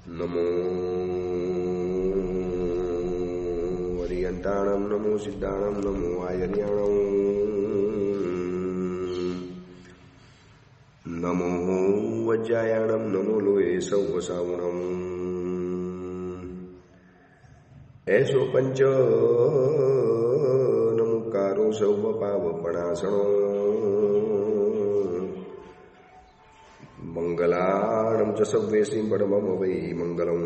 નમો વરિયંતાણમ નમો સિદ્ધાણમ નમો આયર્યાણમ નમો વજ્જાયાણમ નમો લોહે સૌવસાવણમ એસો પંચ નમુકારો સૌવ પાવપણાસણો મંગલાણમ ચ સવ્યેસી પરમમ વૈ મંગલમ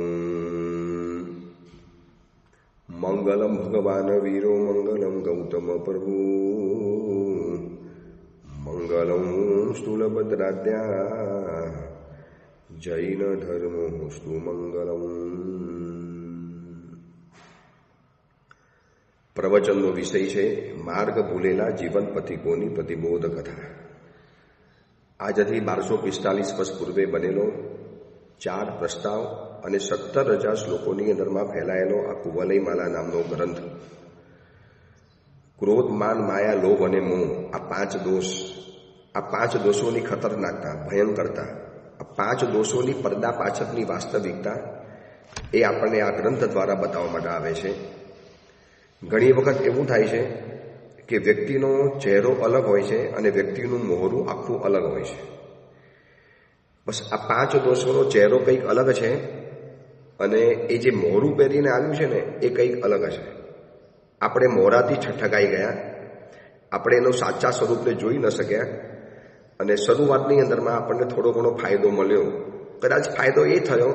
મંગલમ ભગવાન વીરો મંગલમ ગૌતમ પ્રભુ મંગલમ સ્થૂલભદ્રાદ્યા જૈન ધર્મોસ્તુ મંગલમ. પ્રવચનનો વિષય છે માર્ગ ભૂલેલા જીવન પથિકોની પ્રતિબોધ કથા. આજથી 1245 વર્ષ પૂર્વે બનેલો 4 પ્રસ્તાવ અને 17,000 શ્લોકોની અંદરમાં ફેલાયેલો આ કુવલયમાલા નામનો ગ્રંથ ક્રોધ, માન, માયા, લોભ અને મોહ, આ 5 દોષ, આ 5 દોષોની ખતરનાકતા, ભયંકરતા, આ 5 દોષોની પડદા પાછળની વાસ્તવિકતા એ આપણને આ ગ્રંથ દ્વારા બતાવવા માટે આવે છે. ઘણી વખત એવું થાય છે કે વ્યક્તિનો ચહેરો અલગ હોય છે અને વ્યક્તિનું મોહરું આખું અલગ હોય છે. બસ આ 5 દોષોનો ચહેરો કંઈક અલગ છે અને એ જે મોહરું પહેરીને આવ્યું છે ને એ કંઈક અલગ છે. આપણે મોહરાથી ઠગાઈ ગયા, આપણે એનો સાચા સ્વરૂપને જોઈ ન શક્યા અને શરૂઆતની અંદરમાં આપણને થોડો ઘણો ફાયદો મળ્યો. કદાચ ફાયદો એ થયો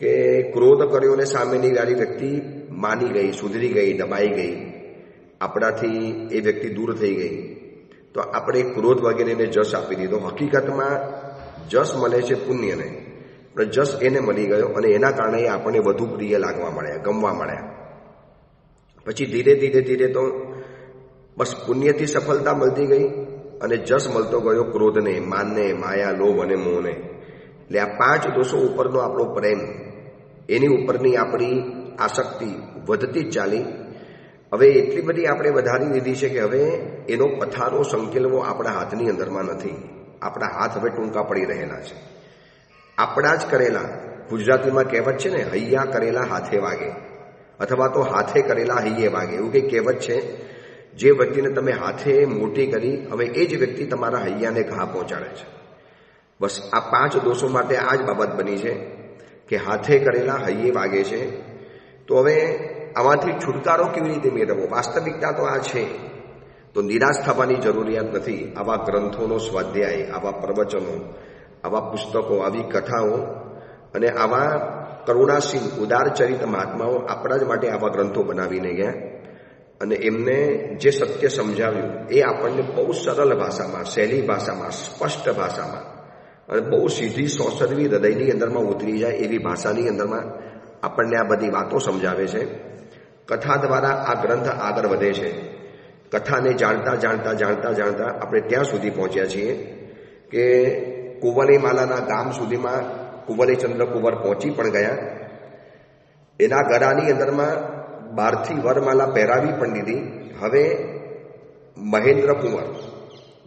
કે ક્રોધ કર્યો ને સામેની વાળી વ્યક્તિ માની ગઈ, સુધરી ગઈ, દબાઈ ગઈ, આપણાથી એ વ્યક્તિ દૂર થઈ ગઈ, તો આપણે ક્રોધ વગેરેને જશ આપી દીધો. હકીકતમાં જશ મળે છે પુણ્યને, પણ જશ એને મળી ગયો અને એના કારણે આપણને વધુ પ્રિય લાગવા મળ્યા, ગમવા મળ્યા. પછી ધીરે ધીરે ધીરે તો બસ પુણ્યથી સફળતા મળતી ગઈ અને જશ મળતો ગયો ક્રોધને, માનને, માયા, લોભ અને મોહને. એટલે આ 5 દોષો ઉપરનો આપણો પ્રેમ, એની ઉપરની આપણી આસક્તિ વધતી જ ચાલી. હવે એટલી બધી આપણે વધારી દીધી છે કે હવે એનો પથારો સંકેલવો આપણા હાથની અંદરમાં નથી. આપણા હાથ હવે ટૂંકા પડી રહેલા છે. આપણા જ કરેલા, ગુજરાતીમાં કહેવત છે ને, હૈયા કરેલા હાથે વાગે, અથવા તો હાથે કરેલા હૈયે વાગે, એવું કંઈ કહેવત છે. જે વ્યક્તિને તમે હાથે મોટી કરી, હવે એ જ વ્યક્તિ તમારા હૈયાને ઘા પહોંચાડે છે. બસ આ 5 દોષો માટે આ જ બાબત બની છે કે હાથે કરેલા હૈયે વાગે છે. તો હવે આમાંથી છુટકારો કેવી રીતે મેળવવો? વાસ્તવિકતા તો આ છે. તો નિરાશ થવાની જરૂરિયાત નથી. આવા ગ્રંથોનો સ્વાધ્યાય, આવા પ્રવચનો, આવા પુસ્તકો, આવી કથાઓ અને આવા કરુણાશીલ ઉદારચરિત મહાત્માઓ આપણા જ માટે આવા ગ્રંથો બનાવીને ગયા અને એમને જે સત્ય સમજાવ્યું એ આપણને બહુ સરળ ભાષામાં, સહેલી ભાષામાં, સ્પષ્ટ ભાષામાં અને બહુ સીધી સોસરવી હૃદયની અંદરમાં ઉતરી જાય એવી ભાષાની અંદરમાં આપણને આ બધી વાતો સમજાવે છે. કથા દ્વારા આ ગ્રંથ આગળ વધે છે. કથાને જાણતા જાણતા જાણતા જાણતા આપણે ત્યાં સુધી પહોંચ્યા છીએ કે કુવલયમાલાના ગામ સુધીમાં કુવલયચંદ્ર કુંવર પહોંચી પણ ગયા. એના ગળાની અંદરમાં બહારથી વરમાલા પહેરાવી પણ દીધી. હવે મહેન્દ્ર કુંવર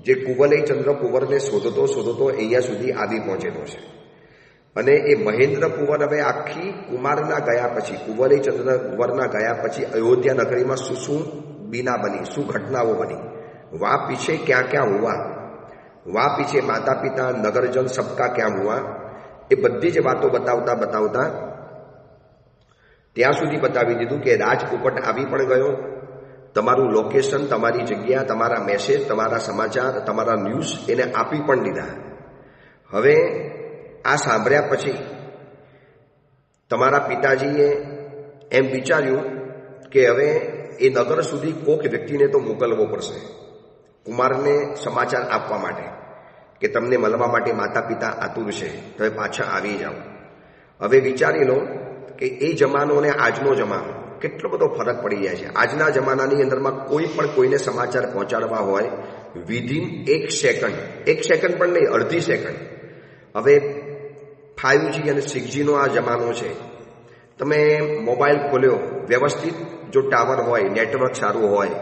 જે કુવલયચંદ્ર કુંવરને શોધતો શોધતો અહીંયા સુધી આવી પહોંચેલો છે અને એ મહેન્દ્ર કુંવર હવે આખી કુમારના ગયા પછી, કુવલયચંદ્ર કુંવરના ગયા પછી અયોધ્યા નગરીમાં શું શું બીના બની, શું ઘટનાઓ બની, વા પીછે ક્યાં ક્યાં હુઆ, વા પીછે માતા પિતા નગરજન સબકા ક્યાં હુઆ, એ બધી જ વાતો બતાવતા બતાવતા ત્યાં સુધી બતાવી દીધું કે રાજપોપટ આવી પણ ગયો. તમારું લોકેશન, તમારી જગ્યા, તમારા મેસેજ, તમારા સમાચાર, તમારા ન્યૂઝ એને આપી પણ દીધા. હવે આ સાંભળ્યા પછી તમારા પિતાજીએ એમ વિચાર્યું કે હવે એ નગર સુધી કોઈક વ્યક્તિને તો મોકલવો પડશે કુમારને સમાચાર આપવા માટે કે તમને મળવા માટે માતા પિતા આતુર છે, તમે પાછા આવી જાઓ. હવે વિચારી લો કે એ જમાનો અને આજનો જમાનો કેટલો બધો ફરક પડી જાય છે. આજના જમાનાની અંદરમાં કોઈ પણ કોઈને સમાચાર પહોંચાડવા હોય વિધિન 1 સેકન્ડ, 1 સેકન્ડ પણ નહીં, અડધી સેકન્ડ. હવે 5G અને 6Gનો આ જમાનો છે. તમે મોબાઈલ ખોલ્યો, વ્યવસ્થિત જો ટાવર હોય, નેટવર્ક સારું હોય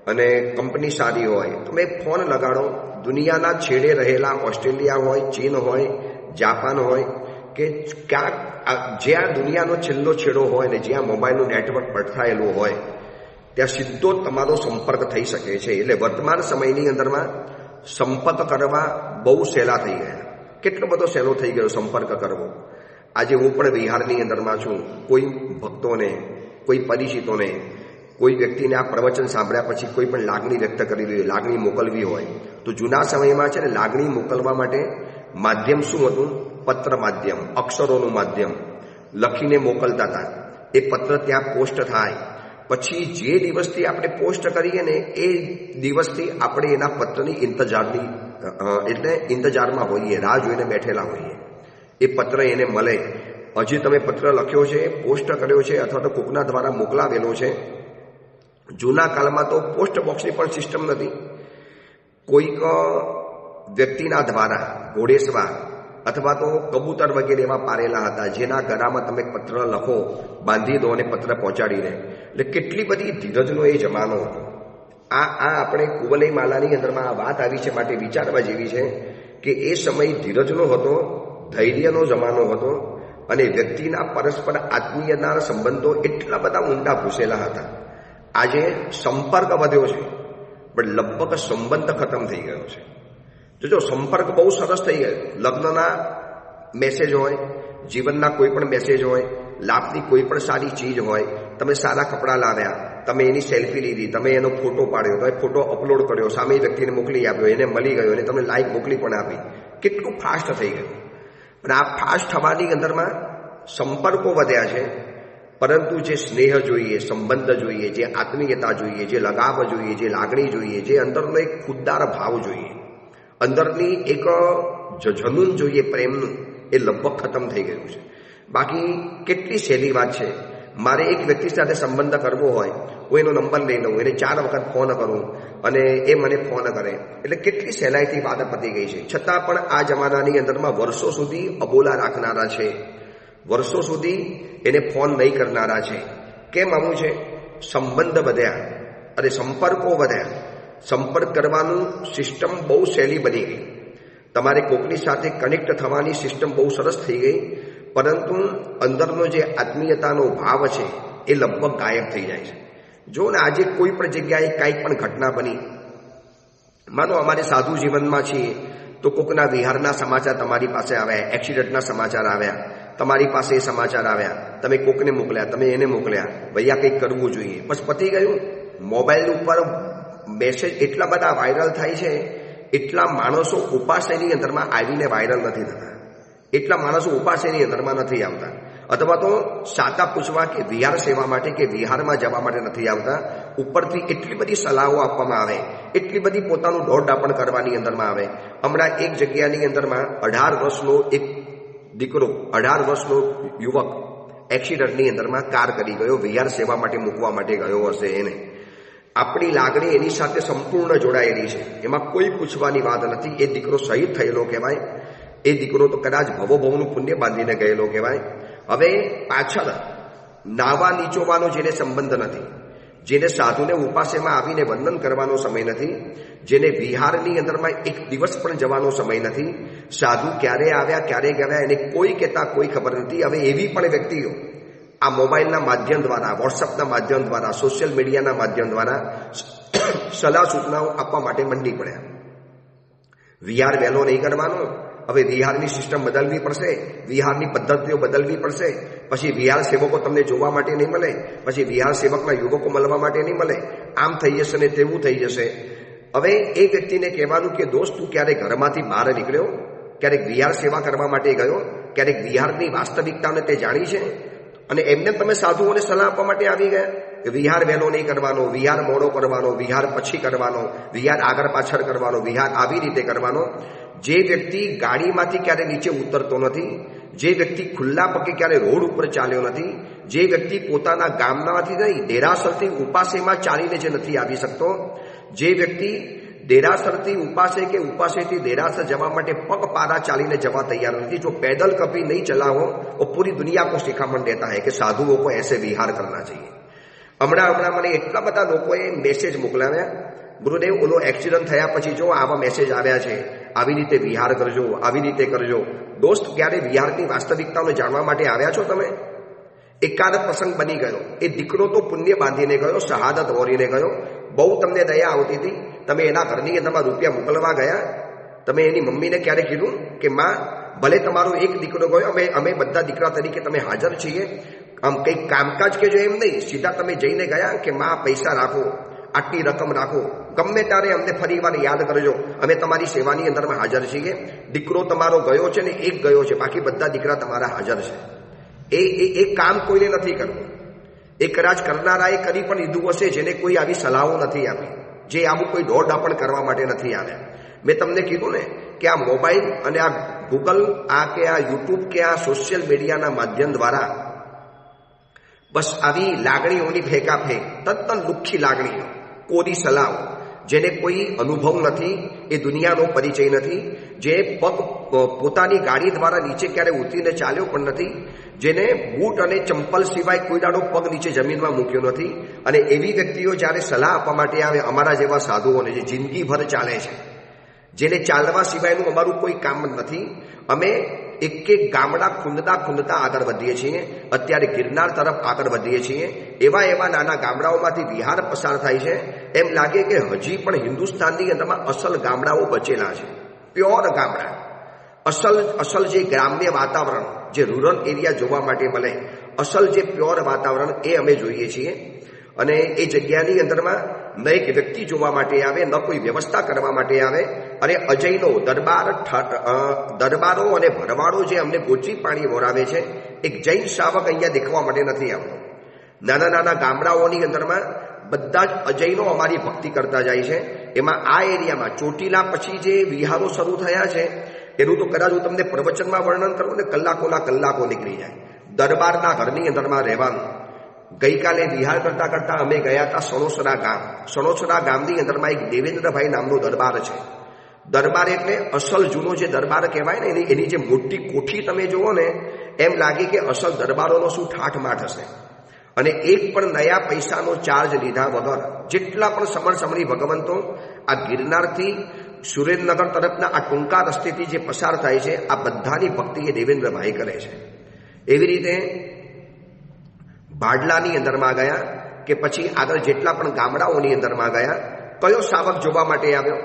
અને કંપની સારી હોય, તમે ફોન લગાડો, દુનિયાના છેડે રહેલા ઓસ્ટ્રેલિયા હોય, ચીન હોય, જાપાન હોય, કે ક્યાંક જ્યાં દુનિયાનો છેલ્લો છેડો હોય ને જ્યાં મોબાઈલનું નેટવર્ક પઠાયેલું હોય ત્યાં સીધો તમારો સંપર્ક થઈ શકે છે. એટલે વર્તમાન સમયની અંદરમાં સંપર્ક કરવા બહુ સહેલા થઈ ગયા. કેટલો બધો સહેલો થઈ ગયો સંપર્ક કરવો. આજે હું પણ વિહારની અંદરમાં છું. કોઈ ભક્તોને, કોઈ પરિચિતોને, કોઈ વ્યક્તિને આ પ્રવચન સાંભળ્યા પછી કોઈ પણ લાગણી વ્યક્ત કરવી હોય, લાગણી મોકલવી હોય તો જૂના સમયમાં છે ને લાગણી મોકલવા માટે માધ્યમ શું હતું? પત્ર માધ્યમ, અક્ષરોનું માધ્યમ લખીને મોકલતા હતા. એ પત્ર ત્યાં પોસ્ટ થાય પછી જે દિવસથી આપણે પોસ્ટ કરીએ ને એ દિવસથી આપણે એના પત્રની ઇંતજારમાં હોઈએ, રાહ જોઈને બેઠેલા હોઈએ. એ પત્ર એને મળે. હજી તમે પત્ર લખ્યો છે, પોસ્ટ કર્યો છે અથવા તો કોકના દ્વારા મોકલાવેલો છે. જૂના કાળમાં તો પોસ્ટ બોક્સની પણ સિસ્ટમ નથી. કોઈક વ્યક્તિના દ્વારા ઘોડેસવાર અથવા તો કબૂતર વગેરે એવા પારેલા હતા જેના ગળામાં તમે પત્ર લખો, બાંધી દો અને પત્ર પહોંચાડી દે. એટલે કેટલી બધી ધીરજનો એ જમાનો હતો. આ આપણે કુવલય માલાની અંદરમાં આ વાત આવી છે માટે વિચારવા જેવી છે કે એ સમય ધીરજનો હતો, ધૈર્યનો જમાનો હતો અને વ્યક્તિના પરસ્પર આત્મીયતાના સંબંધો એટલા બધા ઊંડા ઘૂસેલા હતા. આજે સંપર્ક વધ્યો છે પણ લગભગ સંબંધ ખતમ થઈ ગયો છે. જો સંપર્ક બહુ સરસ થઈ ગયો. લગ્નના મેસેજ હોય, જીવનના કોઈ પણ મેસેજ હોય, લાભની કોઈ પણ સારી ચીજ હોય, તમે સારા કપડાં લાવ્યા, તમે એની સેલ્ફી લીધી, તમે એનો ફોટો પાડ્યો, તમે ફોટો અપલોડ કર્યો, સામે વ્યક્તિને મોકલી આપ્યો, એને મળી ગયો અને તમે લાઈક મોકલી પણ આપી. કેટલું ફાસ્ટ થઈ ગયું. પણ આ ફાસ્ટ થવાની અંદરમાં સંપર્કો વધ્યા છે પરંતુ જે સ્નેહ જોઈએ, સંબંધ જોઈએ, જે આત્મીયતા જોઈએ, જે લગાવ જોઈએ, જે લાગણી જોઈએ, જે અંદરનો એક ખુદદાર ભાવ જોઈએ, અંદરની એક જનૂન જોઈએ પ્રેમનું, એ લગભગ ખતમ થઈ ગયું છે. બાકી કેટલી સહેલી વાત છે. મારે એક વ્યક્તિ સાથે સંબંધ કરવો હોય, હું એનો નંબર લઈ લઉં, એને 4 વખત ફોન કરું અને એ મને ફોન કરે એટલે કેટલી સહેલાઈથી વાત પતી ગઈ છે. છતાં પણ આ જમાનાની અંદરમાં વર્ષો સુધી અબોલા રાખનારા છે, વર્ષો સુધી એને ફોન નહીં કરનારા છે. કેમ આવું છે? સંબંધ વધ્યા અને સંપર્કો વધ્યા. સંપર્ક કરવાનું સિસ્ટમ બહુ સહેલી બની ગઈ. તમારે કોકની સાથે કનેક્ટ થવાની સિસ્ટમ બહુ સરસ થઈ ગઈ પરંતુ અંદરનો જે આત્મીયતાનો ભાવ છે એ લગભગ ગાયબ થઈ જાય છે. જો ને આજે કોઈ પણ જગ્યાએ કાંઈ પણ ઘટના બની, માનો અમારે સાધુ જીવનમાં છીએ તો કોકના વિહારના સમાચાર તમારી પાસે આવ્યા, એક્સિડન્ટના સમાચાર આવ્યા, તમારી પાસે એ સમાચાર આવ્યા, તમે કોકને મોકલ્યા, તમે એને મોકલ્યા, ભૈયા કંઈક કરવું જોઈએ, બસ પતી ગયું. મોબાઈલ ઉપર મેસેજ એટલા બધા વાયરલ થાય છે, એટલા માણસો ઉપાસની અંદરમાં આવીને વાયરલ નથી થતા, એટલા માણસો ઉપાસની અંદરમાં નથી આવતા, અથવા તો સાતા પૂછવા કે વિહાર સેવા માટે કે વિહારમાં જવા માટે નથી આવતા. ઉપરથી એટલી બધી સલાહો આપવામાં આવે, એટલી બધી પોતાનું દોડડાપણ કરવાની અંદરમાં આવે. હમણાં એક જગ્યાની અંદરમાં 18 વર્ષનો એક દીકરો, 18 વર્ષનો યુવક એક્સિડન્ટની અંદરમાં કાર કરી ગયો, વિહાર સેવા માટે મૂકવા માટે ગયો હશે એને. આપણી લાગણી એની સાથે સંપૂર્ણ જોડાયેલી છે, એમાં કોઈ પૂછવાની વાત નથી. એ દીકરો શહીદ થયેલો કહેવાય. એ દીકરો તો કદાચ ભવોભવનું પુણ્ય બાંધીને ગયેલો કહેવાય. હવે પાછળ નાવા નીચોવાનો જેને સંબંધ નથી, જેને સાધુને ઉપાસેમાં આવીને વંદન કરવાનો સમય નથી, જેને વિહારની અંદરમાં એક દિવસ પણ જવાનો સમય નથી, સાધુ ક્યારે આવ્યા ક્યારે ગયા એને કોઈ કહેતા કોઈ ખબર નથી. હવે એવી પણ વ્યક્તિઓ આ મોબાઈલના માધ્યમ દ્વારા, વોટ્સઅપના માધ્યમ દ્વારા, સોશિયલ મીડિયાના માધ્યમ દ્વારા સલાહ સૂચનાઓ આપવા માટે મંડી પડ્યા. વિહાર વહેલો નહીં કરવાનો, હવે વિહારની સિસ્ટમ બદલવી પડશે, વિહારની પદ્ધતિઓ બદલવી પડશે, પછી વિહાર સેવકો તમને જોવા માટે નહીં મળે, પછી વિહાર સેવકના યુવકો મળવા માટે નહીં મળે, આમ થઈ જશે ને તેવું થઈ જશે. હવે એ વ્યક્તિને કહેવાનું કે દોસ્ત તું ક્યારેક ઘરમાંથી બહાર નીકળ્યો, ક્યારેક વિહાર સેવા કરવા માટે ગયો, ક્યારેક વિહારની વાસ્તવિકતાને તે જાણી છે અને એમને તમે સાધુઓને સલાહ આપવા માટે આવી ગયા કે વિહાર વહેલો નહીં કરવાનો, વિહાર મોડો કરવાનો, વિહાર પછી કરવાનો, વિહાર આગળ પાછળ કરવાનો, વિહાર આવી રીતે કરવાનો. જે વ્યક્તિ ગાડીમાંથી ક્યારે નીચે ઉતરતો નથી, જે વ્યક્તિ ખુલ્લા પગે ક્યારે રોડ ઉપર ચાલ્યો નથી, જે વ્યક્તિ પોતાના ગામનામાંથી નહીં દેરાસરથી ઉપાસેમાં ચાલીને જે નથી આવી શકતો, જે વ્યક્તિ દેરાસરથી ઉપાસે કે ઉપાસેથી દેરાસર જવા માટે પગપારા ચાલીને જવા તૈયાર નથી, જો पैदल कभी नहीं चला हो वो पूरी दुनिया को शिखामण देता है कि साधुओं को ऐसे विहार करना चाहिए. હમણાં મને એટલા બધા લોકોએ મેસેજ મોકલાવ્યા, ગુરુદેવ ઓલો એક્સિડન્ટ થયા પછી જો આવા મેસેજ આવ્યા છે, આવી રીતે વિહાર કરજો, આવી રીતે કરજો. દોસ્ત, ક્યારે વિહારની વાસ્તવિકતાને જાણવા માટે આવ્યા છો તમે? એકાદ પ્રસંગ બની ગયો. એ દીકરો તો પુણ્ય બાંધીને ગયો, શહાદત ઓરીને ગયો. બહુ તમને દયા આવતી હતી. તમે એના ઘરની અંદરમાં રૂપિયા મોકલવા ગયા. તમે એની મમ્મીને ક્યારે કીધું કે માં, ભલે તમારો એક દીકરો ગયો, અમે બધા દીકરા તરીકે તમે હાજર છીએ, આમ કંઈક કામકાજ કે જો એમ નહીં, સીધા તમે જઈને ગયા કે માં પૈસા રાખો, આટલી રકમ રાખો, ગમે ત્યારે અમને ફરી વાર યાદ કરજો, અમે તમારી સેવાની અંદરમાં હાજર છીએ. દીકરો તમારો ગયો છે ને એક ગયો છે, બાકી બધા દીકરા તમારા હાજર છે. એ કામ કોઈને નથી કરવું. એ કદાચ કરનારાએ કરી પણ લીધું હશે, જેને કોઈ આવી સલાહો નથી આપી, જે આવું કોઈ દોડધાપણ કરવા માટે નથી આવ્યા. મેં તમને કીધું ને કે આ મોબાઈલ અને આ ગૂગલ, આ કે આ યુટ્યુબ કે આ સોશિયલ મીડિયાના માધ્યમ દ્વારા બસ આવી લાગણીઓની ફેંકાફેંક, તદ્દન લુખ્ખી લાગણીઓ, કોરી સલાહ, જેને કોઈ અનુભવ નથી, એ દુનિયાનો પરિચય નથી, જે પગ પોતાની ગાડી દ્વારા નીચે ક્યારે ઉતરીને ચાલ્યો પણ નથી, જેને બૂટ અને ચંપલ સિવાય કોઈ દાડો પગ નીચે જમીનમાં મૂક્યો નથી. અને એવી વ્યક્તિઓ જ્યારે સલાહ આપવા માટે આવે, અમારા જેવા સાધુઓને જે જિંદગીભર ચાલે છે, જેને ચાલવા સિવાયનું અમારું કોઈ કામ જ નથી, અમે એક ગામડા ખૂંદતા આગળ વધીએ છીએ. અત્યારે ગિરનાર તરફ આગળ વધીએ છીએ. એવા નાના ગામડાઓમાંથી વિહાર પસાર થાય છે. એમ લાગે કે હજી પણ હિન્દુસ્તાનની અંદરમાં અસલ ગામડાઓ બચેલા છે, પ્યોર ગામડા, અસલ જે ગ્રામ્ય વાતાવરણ, જે રૂરલ એરિયા જોવા માટે મળે, અસલ જે પ્યોર વાતાવરણ, એ અમે જોઈએ છીએ. અને એ જગ્યાની અંદરમાં ન એક વ્યક્તિ જોવા માટે આવે, ન કોઈ વ્યવસ્થા કરવા માટે આવે. અને અજયનો દરબારો અને ભરવાડો જે અમને ગોચી પાણી વરાવે છે, એક જૈન શાવક અહીંયા દેખવા માટે નથી આવતો. નાના ગામડાઓની અંદરમાં બધા જ અજયનો અમારી ભક્તિ કરતા જાય છે. એમાં આ એરિયામાં ચોટીલા પછી જે વિહારો શરૂ થયા છે, એનું તો કદાચ હું તમને પ્રવચનમાં વર્ણન કરું ને કલાકોના કલાકો નીકળી જાય. દરબારના ઘરની અંદરમાં રહેવાનું. ગઈકાલે વિહાર કરતા અમે ગયા હતા સણોસરા ગામ. સણોસરા ગામની અંદરમાં એક દેવેન્દ્રભાઈ નામનો દરબાર છે. દરબાર એટલે અસલ જૂનો જે દરબાર કહેવાય ને, એની જે મોટી કોઠી તમે જુઓ ને, એમ લાગે કે અસલ દરબારોનો શું ઠાઠમાઠ હશે. અને એક પણ નયા પૈસાનો ચાર્જ લીધા વગર જેટલા પણ સમણી ભગવંતો આ ગિરનારથી સુરેન્દ્રનગર તરફના આ ટૂંકા રસ્તેથી જે પસાર થાય છે, આ બધાની ભક્તિ એ દેવેન્દ્રભાઈ કરે છે. એવી રીતે ભાડલાની અંદરમાં ગયા કે પછી આગળ જેટલા પણ ગામડાઓની અંદરમાં ગયા, કયો શાવક જોવા માટે આવ્યો,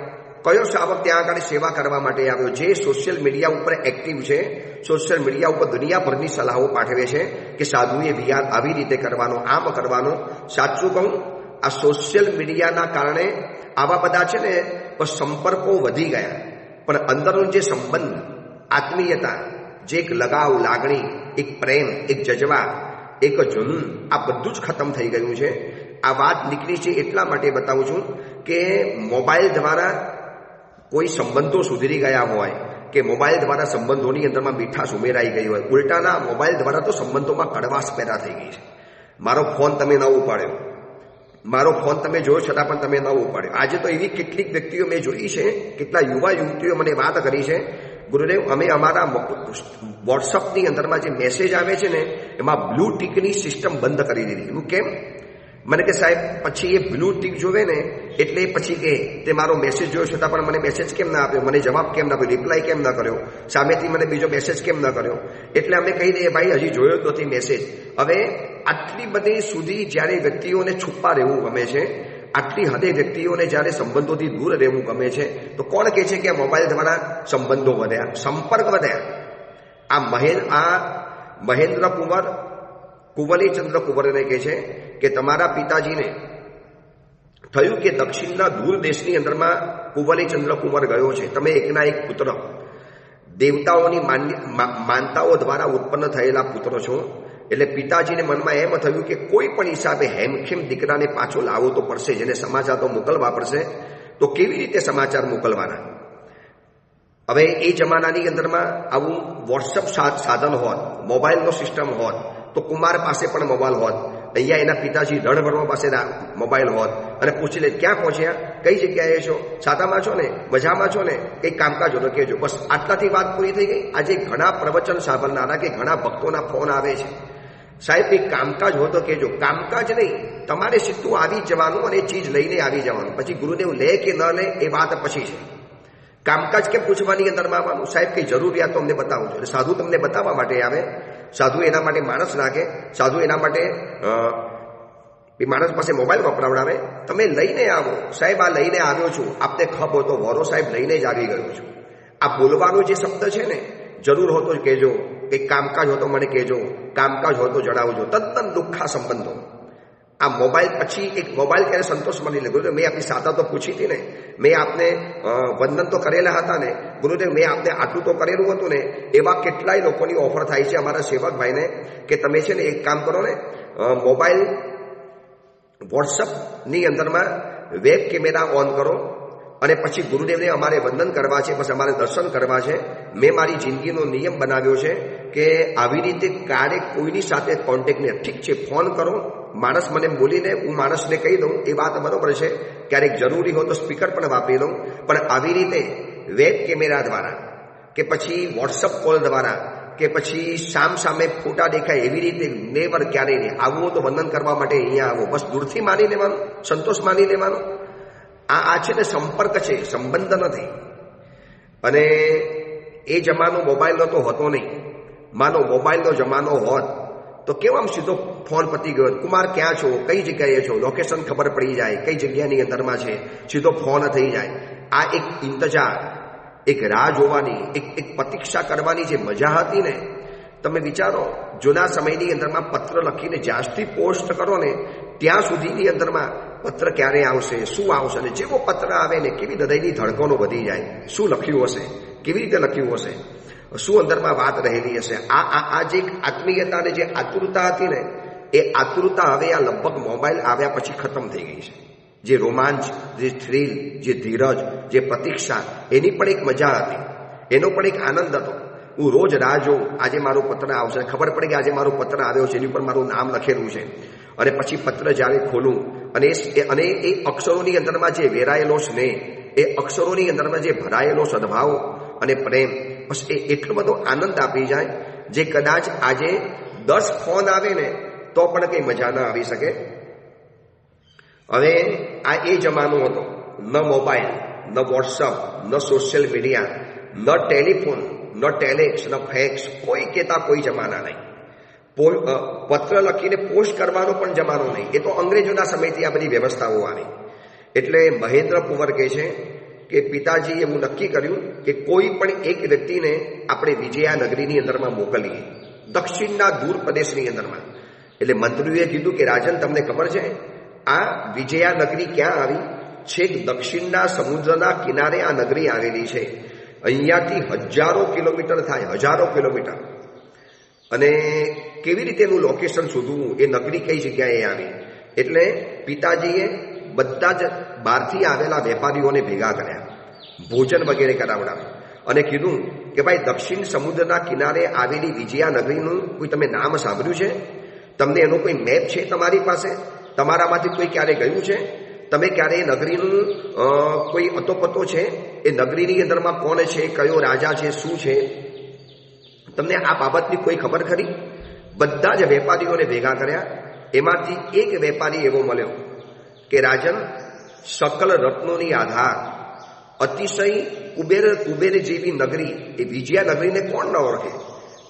કયો શાવક ત્યાં આગળ સેવા કરવા માટે આવ્યો, જે સોશિયલ મીડિયા ઉપર એક્ટિવ છે, સોશિયલ મીડિયા ઉપર દુનિયાભરની સલાહો પાઠવે છે કે સાધુએ વિહાર આવી રીતે કરવાનો, આમ કરવાનો. સાચું કહું, આ સોશિયલ મીડિયાના કારણે આવા બધા છે ને સંપર્કો વધી ગયા, પણ અંદરનો જે સંબંધ, આત્મીયતા, જે એક લગાવ, લાગણી, એક પ્રેમ, એક જજ્બા, એક જુનૂન, આ બધું જ ખતમ થઈ ગયું છે. આ વાત નીકળી છે એટલા માટે બતાવું છું કે મોબાઈલ દ્વારા કોઈ સંબંધો સુધરી ગયા હોય, કે મોબાઈલ દ્વારા સંબંધોની અંદરમાં મીઠાશ ઉમેરાઈ ગઈ હોય. ઉલટાના મોબાઈલ દ્વારા તો સંબંધોમાં કડવાશ પેદા થઈ ગઈ છે. મારો ફોન તમે ન ઉપાડ્યો, મારો ફોન તમે જોયો છતાં પણ તમે ન ઉપાડ્યો. આજે તો એવી કેટલીક વ્યક્તિઓ મેં જોઈ છે, કેટલા યુવા યુવતીઓ મને વાત કરી છે, ગુરુદેવ અમે અમારા વોટ્સઅપની અંદરમાં જે મેસેજ આવે છે ને, એમાં બ્લુ ટીકની સિસ્ટમ બંધ કરી દીધી. એનું કેમ? મને કે સાહેબ, પછી એ બ્લુ ટીક જોવે ને એટલે પછી કે તે મારો મેસેજ જોયો છતાં પણ મને મેસેજ કેમ ના આપ્યો, મને જવાબ કેમ ના આપ્યો, રિપ્લાય કેમ ના કર્યો, સામેથી મને બીજો મેસેજ કેમ ના કર્યો. એટલે અમે કહી દઈએ, ભાઈ હજી જોયો જ નથી મેસેજ. હવે આટલી બધી સુધી જ્યારે વ્યક્તિઓને છુપા રહેવું ગમે છે, આટલી હદે વ્યક્તિઓને જ્યારે સંબંધોથી દૂર રહેવું ગમે છે, તો કોણ કહે છે કે આ મોબાઈલ દ્વારા સંબંધો વધ્યા, સંપર્ક વધ્યા? આ મહેન્દ્ર કુંવલીચંદ્ર કુંવરને કહે છે કે તમારા પિતાજીને થયું કે દક્ષિણના દૂર દેશની અંદરમાં કુંવલીચંદ્ર કુંવર ગયો છે, તમે એકના એક પુત્ર, દેવતાઓની માનતાઓ દ્વારા ઉત્પન્ન થયેલા પુત્ર છો. એટલે પિતાજીને મનમાં એમ થયું કે કોઈ પણ હિસાબે હેમખેમ દીકરાને પાછો લાવવો તો પડશે, જેને સમાચાર તો મોકલવા પડશે. તો કેવી રીતે સમાચાર મોકલવાના? હવે એ જમાનાની અંદરમાં આવું વોટ્સઅપ સાધન હોત, મોબાઈલનો સિસ્ટમ હોત, તો કુમાર પાસે પણ મોબાઈલ હોત. અહીંયા એના પિતાજી રણવર્મા પાસે મોબાઈલ હોત અને પૂછી લે, ક્યાં પહોંચ્યા, કઈ જગ્યાએ છો, સાદામાં છો ને, મજામાં છો ને, કંઈ કામકાજ હોય તો કહેજો. બસ આટલાથી વાત પૂરી થઈ ગઈ. આજે ઘણા પ્રવચન સાંભળનારા કે ઘણા ભક્તોના ફોન આવે છે, સાહેબ કંઈ કામકાજ હોય તો કહેજો. કામકાજ નહીં, તમારે સીધું આવી જવાનું અને ચીજ લઈને આવી જવાનું. પછી ગુરુદેવ લે કે ન લે એ વાત પછી છે. કામકાજ કેમ પૂછવાની અંદરમાં આવવાનું? સાહેબ કઈ જરૂરિયાત તો અમને બતાવો છો. એટલે સાધુ તમને બતાવવા માટે આવે, સાધુ એના માટે માણસ રાખે, સાધુ એના માટે માણસ પાસે મોબાઈલ વપરાવડાવે. તમે લઈને આવો. સાહેબ આ લઈને આવ્યો છું, આપને ખપ હોય તો વરો સાહેબ લઈને જ આવી ગયો છું. આ બોલવાનો જે શબ્દ છે ને, જરૂર હોય તો જ કહેજો, કંઈક કામકાજ હોય તો મને કહેજો, કામકાજ હોય તો જણાવજો. તદ્દન દુઃખા સંબંધો. આ મોબાઈલ પછી એક મોબાઈલ ક્યારે સંતોષ મળી લે. ગુરુદેવ મેં આપની સાતા તો પૂછી હતી ને, મેં આપને વંદન તો કરેલા હતા ને, ગુરુદેવ મેં આપને આટલું તો કરેલું હતું ને. એવા કેટલાય લોકોની ઓફર થાય છે અમારા સેવકભાઈને કે તમે છે ને એક કામ કરો ને, મોબાઈલ વોટ્સઅપની અંદરમાં વેબ કેમેરા ઓન કરો અને પછી ગુરુદેવને અમારે વંદન કરવા છે, બસ અમારે દર્શન કરવા છે. મેં મારી જિંદગીનો નિયમ બનાવ્યો છે કે આવી રીતે ક્યારેક કોઈની સાથે કોન્ટેક્ટને, ઠીક છે ફોન કરો, માણસ મને બોલીને હું માણસને કહી દઉં એ વાત બરોબર છે, ક્યારેક જરૂરી હોય તો સ્પીકર પણ વાપરી દઉં, પણ આવી રીતે વેબ કેમેરા દ્વારા કે પછી વોટ્સઅપ કોલ દ્વારા કે પછી સામે ફોટા દેખાય એવી રીતે નેવર ક્યારેય નહીં. આવવું તો વંદન કરવા માટે અહીંયા આવો, બસ દૂરથી માની લેવાનું, સંતોષ માની લેવાનો. આ છે ને સંપર્ક છે, સંબંધ નથી. અને એ જમાનો મોબાઈલનો તો હતો નહીં. માનો મોબાઈલનો જમાનો હોત તો કેમ આમ સીધો ફોન પતી ગયો, કુમાર ક્યાં છો, કઈ જગ્યાએ છો, લોકેશન ખબર પડી જાય, કઈ જગ્યાની અંદરમાં છે, સીધો ફોન થઈ જાય. આ એક ઇંતજાર, એક રાહ જોવાની, એક પ્રતીક્ષા કરવાની જે મજા હતી ને, તમે વિચારો જૂના સમયની અંદરમાં પત્ર લખીને જ્યાંથી પોસ્ટ કરો ને ત્યાં સુધીની અંદરમાં પત્ર ક્યારે આવશે, શું આવશે, અને જેવો પત્ર આવે ને કેવી હૃદયની ધડકનો વધી જાય. શું લખ્યું હશે, કેવી રીતે લખ્યું હશે, શું અંદરમાં વાત રહેલી હશે. આ જે આત્મીયતા અને જે આતુરતા હતી ને, એ આતુરતા હવે આ લગભગ મોબાઈલ આવ્યા પછી ખતમ થઈ ગઈ છે. જે રોમાંચ, જે થ્રિલ, જે ધીરજ, જે પ્રતીક્ષા, એની પણ એક મજા હતી, એનો પણ એક આનંદ હતો. હું રોજ રાહ જોઉં, આજે મારો પત્ર આવશે, ખબર પડે કે આજે મારો પત્ર આવ્યો છે, એની ઉપર મારું નામ લખેલું છે. અને પછી પત્ર જ્યારે ખોલું અને એ અક્ષરોની અંદરમાં જે વેરાયેલો સ્નેહ, એ અક્ષરોની અંદરમાં જે ભરાયેલો સદભાવ અને પ્રેમ, બસ એ એટલો બધો આનંદ આપી જાય જે કદાચ આજે 10 ફોન આવે ને તો પણ કંઈ મજા ના આવી શકે. હવે આ એ જમાનો હતો, ન મોબાઈલ, ન વોટ્સઅપ, ન સોશિયલ મીડિયા, ન ટેલિફોન, ન ટેલેક્સ, ન ફેક્સ, કોઈ કહેતા કોઈ જમાના નહીં. પત્ર લખીને પોસ્ટ કરવાનો પણ જમાનો નહીં. એ તો અંગ્રેજોના સમયથી આ બધી વ્યવસ્થાઓ આવી. એટલે મહેન્દ્ર કુંવર કહે છે કે પિતાજીએ એવું નક્કી કર્યું કે કોઈ પણ એક વ્યક્તિને આપણે વિજયા નગરીની અંદરમાં મોકલીએ, દક્ષિણના દૂર પ્રદેશની અંદરમાં. એટલે મંત્રીઓએ કીધું કે રાજન તમને ખબર છે આ વિજયા નગરી ક્યાં આવી? છેક દક્ષિણના સમુદ્રના કિનારે આ નગરી આવેલી છે. અહીંયાથી હજારો કિલોમીટર થાય, હજારો કિલોમીટર. અને કેવી રીતે એનું લોકેશન શોધવું, એ નગરી કઈ જગ્યાએ આવી? એટલે પિતાજીએ બધા જ બહારથી આવેલા વેપારીઓને ભેગા કર્યા, ભોજન વગેરે કરાવડાવ્યા અને કીધું કે ભાઈ દક્ષિણ સમુદ્રના કિનારે આવેલી વિજયા નગરીનું કોઈ તમે નામ સાંભળ્યું છે? તમને એનો કોઈ મેપ છે તમારી પાસે? તમારામાંથી કોઈ ક્યારે ગયું છે? તમે ક્યારે એ નગરીનું કોઈ અતોપતો છે? એ નગરીની અંદરમાં કોણ છે, કયો રાજા છે, શું છે? તમને આ બાબતની કોઈ ખબર ખરી? બધા જ વેપારીઓને ભેગા કર્યા. એમાંથી એક વેપારી એવો મળ્યો કે રાજન, સકલ રત્નોની આધાર, અતિશય કુબેર જેવી નગરી, એ વિજયા નગરીને કોણ ન ઓળખે?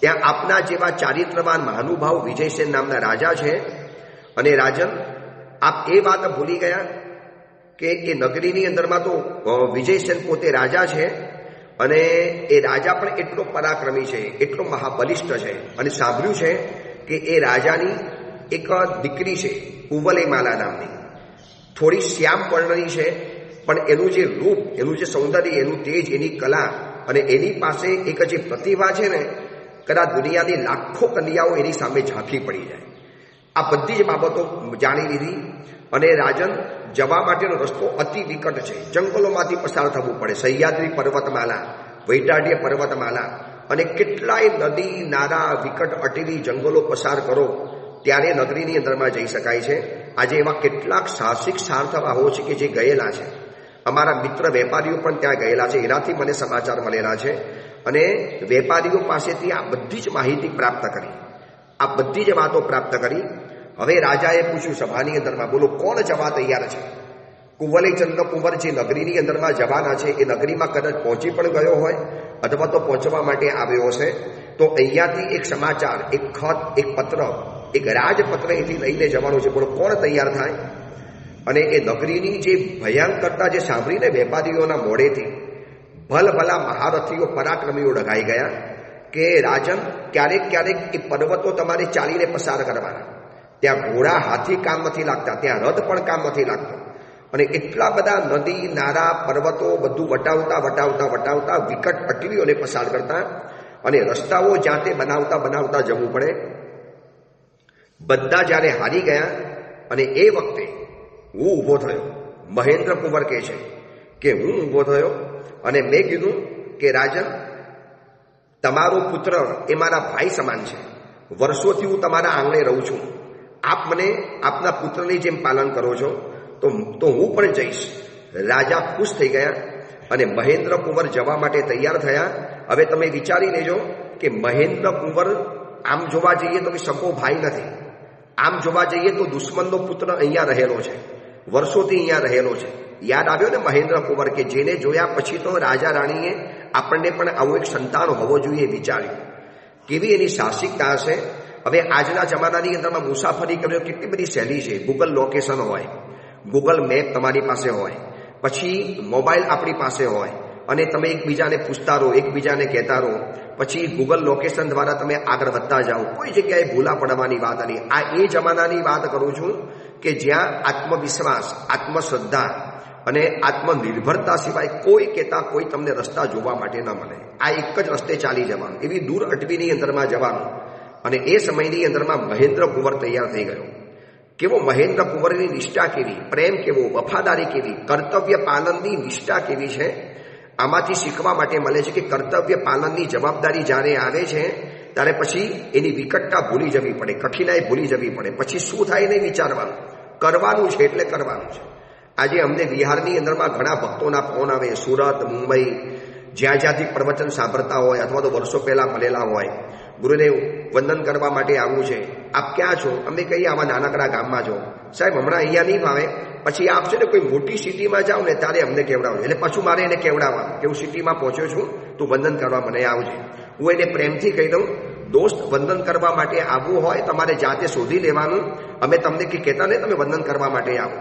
ત્યાં આપના જેવા ચારિત્રવાન મહાનુભાવ વિજયસેન નામના રાજા છે. અને રાજન, આપ એ વાત ભૂલી ગયા કે એ નગરીની અંદરમાં તો વિજયસેન પોતે રાજા છે અને એ રાજા પણ એટલો પરાક્રમી છે, એટલો મહાબલિષ્ઠ છે. અને સાંભળ્યું છે કે એ રાજાની એક દીકરી છે કુવલેમાલા નામની, થોડી શ્યામ વર્ણની છે, પણ એનું જે રૂપ, એનું જે સૌંદર્ય, એનું તેજ, એની કલા અને એની પાસે એક જે પ્રતિભા છે ને, કદાચ દુનિયાની લાખો કન્યાઓ એની સામે ઝાંખી પડી જાય. આ બધી જ બાબતો જાણી લીધી. અને રાજન, જવા માટેનો રસ્તો અતિ વિકટ છે, જંગલોમાંથી પસાર થવું પડે. સહ્યાદ્રી પર્વતમાલા, વૈટાઢ્ય પર્વતમાલા અને કેટલાય નદી નાળા, વિકટ અટેલી જંગલો પસાર કરો ત્યારે નગરીની અંદરમાં જઈ શકાય છે. આજે એવા કેટલાક સાહસિક સાર્થવાહો છે કે જે ગયેલા છે. અમારા મિત્ર વેપારીઓ પણ ત્યાં ગયેલા છે, એનાથી મને સમાચાર મળેલા છે. અને વેપારીઓ પાસેથી આ બધી જ માહિતી પ્રાપ્ત કરી, આ બધી જ વાતો પ્રાપ્ત કરી. હવે રાજાએ પૂછ્યું સભાની અંદરમાં, બોલો કોણ જવા તૈયાર છે? કુંવલયચંદ્ર કુંવર જે નગરીની અંદરમાં જવાના છે એ નગરીમાં કદાચ પહોંચી પણ ગયો હોય અથવા તો પહોંચવા માટે આવ્યો હશે, તો અહીંયાથી એક સમાચાર, એક ખત, એક પત્ર, એક રાજપત્ર અહીંથી લઈને જવાનું છે. પણ કોણ તૈયાર થાય? અને એ નગરીની જે ભયંકરતા જે સાંભળીને વેપારીઓના મોઢેથી ભલભલા મહારથીઓ, પરાક્રમીઓ ડઘાઈ ગયા કે રાજન, ક્યારેક ક્યારેક એ પર્વતો તમારે ચાલીને પસાર કરવાના. ત્યાં ઘોડા, હાથી કામ નથી લાગતા, ત્યાં રથ પણ કામ નથી લાગતો. અને એટલા બધા નદી, નારા, પર્વતો બધું વટાવતા વટાવતા વટાવતા વિકટ અટવીઓને પસાર કરતા અને રસ્તાઓ જાતે બનાવતા બનાવતા જવું પડે. બધા જ્યારે હારી ગયા અને એ વખતે હું ઊભો થયો. મહેન્દ્ર કુંવર કહે છે કે હું ઊભો થયો અને મેં કીધું કે રાજન, તમારો પુત્ર એ મારા ભાઈ સમાન છે. વર્ષોથી હું તમારા આંગણે રહું છું. આપ મને આપના પુત્રની જેમ પાલન કરો છો તો હું પણ જઈશ. રાજા ખુશ થઈ ગયા અને મહેન્દ્ર કુંવર જવા માટે તૈયાર થયા. હવે તમે વિચારી લેજો કે મહેન્દ્ર કુંવર આમ જોવા જઈએ તો સગો ભાઈ નથી. આમ જોવા જઈએ તો દુશ્મનનો પુત્ર અહીંયા રહેલો છે, વર્ષોથી અહીંયા રહેલો છે. યાદ આવ્યો ને મહેન્દ્ર કુંવર, કે જેને જોયા પછી તો રાજા રાણીએ આપણને પણ આવું એક સંતાન હોવો જોઈએ વિચાર્યું. કેવી એની સાહસિકતા હશે. હવે આજના જમાનાની અંદરમાં મુસાફરી કરવી કેટલી બધી સહેલી છે. ગૂગલ લોકેશન હોય, ગૂગલ મેપ તમારી પાસે હોય, પછી મોબાઈલ આપણી પાસે હોય અને તમે એકબીજાને પૂછતા રહો, એકબીજાને કહેતા રહો, પછી ગૂગલ લોકેશન દ્વારા તમે આગળ વધતા જાઓ. કોઈ જગ્યાએ ભૂલા પડવાની વાત નહીં. આ એ જમાનાની વાત કરું છું કે જ્યાં આત્મવિશ્વાસ, આત્મશ્રદ્ધા અને આત્મનિર્ભરતા સિવાય કોઈ કહેતા કોઈ તમને રસ્તા જોવા માટે ન મળે. આ એક જ રસ્તે ચાલી જવાનું, એવી દૂર અટવીની અંદરમાં જવાનું. અને એ સમયની અંદરમાં મહેન્દ્ર કુંવર તૈયાર થઈ ગયો. કેવો મહેન્દ્ર કુંવરની નિષ્ઠા કેવી, પ્રેમ કેવો, વફાદારી કેવી, કર્તવ્ય પાલનની નિષ્ઠા કેવી છે. આમાંથી શીખવા માટે મળે છે કે કર્તવ્ય પાલનની જવાબદારી જ્યારે આવે છે ત્યારે પછી એની વિકટતા ભૂલી જવી પડે, કઠિનાઈ ભૂલી જવી પડે. પછી શું થાય એને વિચારવાનું, કરવાનું છે એટલે કરવાનું છે. આજે અમને બિહારની અંદરમાં ઘણા ભક્તોના ફોન આવે, સુરત, મુંબઈ, જ્યાં જ્યાંથી પ્રવચન સાંભળતા હોય અથવા તો વર્ષો પહેલાં મળેલા હોય, ગુરુદેવ વંદન કરવા માટે આવવું છે, આપ ક્યાં છો? અમે કહીએ આવા નાનકડા ગામમાં છો. સાહેબ હમણાં અહીંયા નહીં ફાવે, પછી આપ છે ને કોઈ મોટી સિટીમાં જાઓ ને ત્યારે અમને કહેવડાવો. એટલે પાછું મારે એને કહેવડાવવાનું કે હું સિટીમાં પહોંચ્યો છું, તું વંદન કરવા મને આવજે. હું એને પ્રેમથી કહી દઉં, દોસ્ત વંદન કરવા માટે આવવું હોય તમારે જાતે શોધી લેવાનું. અમે તમને કે કહેતા નહીં તમે વંદન કરવા માટે આવો.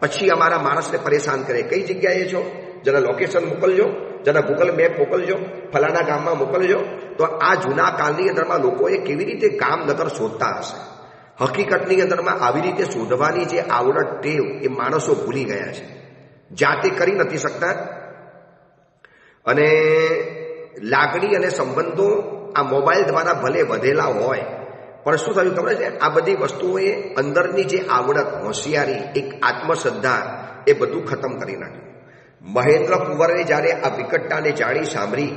પછી અમારા માણસને પરેશાન કરે, કઈ જગ્યાએ છો, જરા લોકેશન મોકલજો, જરા ગૂગલ મેપ મોકલજો, ફલાણા ગામમાં મોકલજો. તો આ જૂના કાળની અંદરમાં લોકોએ કેવી રીતે ગામ નગર શોધતા હશે. હકીકતની અંદરમાં આવી રીતે શોધવાની જે આવડત, ટેવ એ માણસો ભૂલી ગયા છે, જાતે કરી નથી શકતા. અને લાગણી અને સંબંધો આ મોબાઈલ દ્વારા ભલે વધેલા હોય, પણ શું થયું ખબર છે, આ બધી વસ્તુઓએ અંદરની જે આવડત, હોશિયારી, એક આત્મશ્રદ્ધા એ બધું ખતમ કરી નાખ્યું. મહેન્દ્ર કુંવરે જ્યારે આ વિકટતાને જાણી સાંભળી,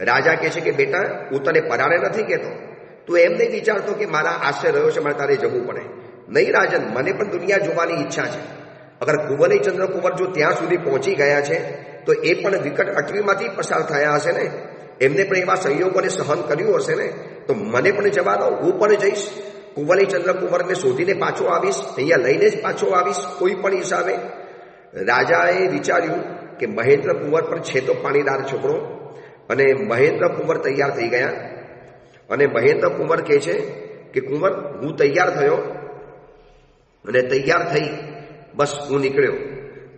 રાજા કહે છે કે બેટા હું તને પરાણે નથી કહેતો, તું એમ નહીં વિચારતો કે મારા આશ્રય રહ્યો છે, મારે તારે જવું પડે. નહીં રાજન, મને પણ દુનિયા જોવાની ઈચ્છા છે. અગર કુંવલયચંદ્ર કુંવર જો ત્યાં સુધી પહોંચી ગયા છે તો એ પણ વિકટ અટવીમાંથી પસાર થયા હશે ને, એમને પણ એવા સંયોગોને સહન કર્યું હશે ને, તો મને પણ જવા દો, હું પણ જઈશ. કુંવલયચંદ્ર કુંવરને શોધીને પાછો આવીશ, અહીંયા લઈને જ પાછો આવીશ કોઈ પણ હિસાબે. રાજાએ વિચાર્યું કે મહેન્દ્ર કુંવર પણ છે તો પાણીદાર છોકરો. અને મહેન્દ્ર કુંવર તૈયાર થઈ ગયા. અને મહેન્દ્ર કુંવર કહે છે કે કુંવર હું તૈયાર થયો અને તૈયાર થઈ બસ હું નીકળ્યો.